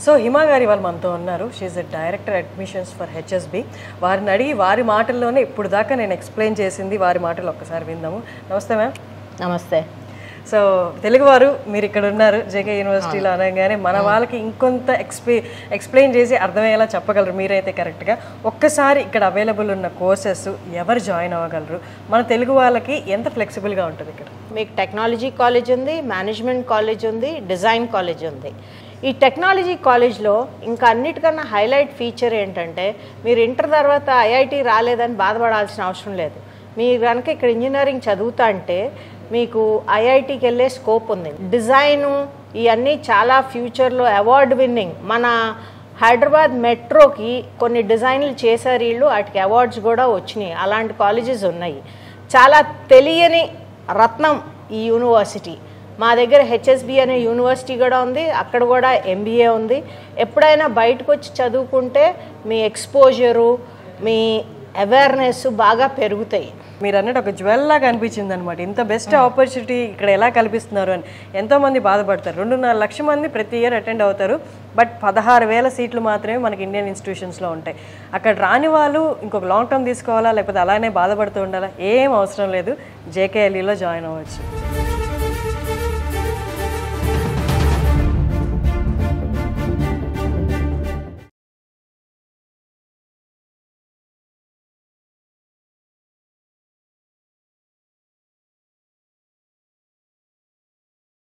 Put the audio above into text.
So Hima గారు ఇవాళ మనతో ఉన్నారు. She's the director admissions for HSB. వారిని అడిగి వారి మాటల్లోనే ఇప్పుడు దాకా నేను ఎక్స్ప్లెయిన్ చేసింది వారి మాటలు ఒక్కసారి విందాము. నమస్తే మ్యామ్. నమస్తే. సో తెలుగువారు మీరు ఇక్కడ ఉన్నారు జేకే యూనివర్సిటీలో అనగానే మన వాళ్ళకి ఇంకొంత ఎక్స్ప్లెయిన్ చేసి అర్థమయ్యేలా చెప్పగలరు మీరైతే కరెక్ట్గా. ఒక్కసారి ఇక్కడ అవైలబుల్ ఉన్న కోర్సెస్ ఎవరు జాయిన్ అవ్వగలరు, మన తెలుగు వాళ్ళకి ఎంత ఫ్లెక్సిబుల్గా ఉంటుంది ఇక్కడ? మీకు టెక్నాలజీ కాలేజ్ ఉంది, మేనేజ్మెంట్ కాలేజ్ ఉంది, డిజైన్ కాలేజ్ ఉంది. ఈ టెక్నాలజీ కాలేజ్లో ఇంకా అన్నిటికన్నా హైలైట్ ఫీచర్ ఏంటంటే మీరు ఇంటర్ తర్వాత ఐఐటి రాలేదని బాధపడాల్సిన అవసరం లేదు. మీరు కనుక ఇక్కడ ఇంజనీరింగ్ చదువుతా అంటే మీకు ఐఐటికి వెళ్ళే స్కోప్ ఉంది. డిజైను ఇవన్నీ చాలా ఫ్యూచర్లో అవార్డు విన్నింగ్. మన హైదరాబాద్ మెట్రోకి కొన్ని డిజైన్లు చేశారు వీళ్ళు, వాటికి అవార్డ్స్ కూడా వచ్చినాయి. అలాంటి కాలేజెస్ ఉన్నాయి. చాలా తెలియని రత్నం ఈ యూనివర్సిటీ. మా దగ్గర హెచ్ఎస్బి అనే యూనివర్సిటీ కూడా ఉంది, అక్కడ కూడా ఎంబీఏ ఉంది. ఎప్పుడైనా బయటకు వచ్చి చదువుకుంటే మీ ఎక్స్పోజరు, మీ అవేర్నెస్ బాగా పెరుగుతాయి. మీరు అన్నట్టు ఒక జ్యువెల్ లాగా అనిపించింది అనమాట. ఇంత బెస్ట్ ఆపర్చునిటీ ఇక్కడ ఎలా కల్పిస్తున్నారు అని ఎంతోమంది బాధపడతారు. 2.5 లక్షల మంది ప్రతి ఇయర్ అటెండ్ అవుతారు, బట్ 16,000 సీట్లు మాత్రమే మనకి ఇండియన్ ఇన్స్టిట్యూషన్స్లో ఉంటాయి. అక్కడ రాని వాళ్ళు ఇంకొక లాంగ్ టర్మ్ తీసుకోవాలా లేకపోతే అలానే బాధపడుతూ ఉండాలా, ఏం అవసరం లేదు, జేకేఎల్ఈలో జాయిన్ అవ్వచ్చు.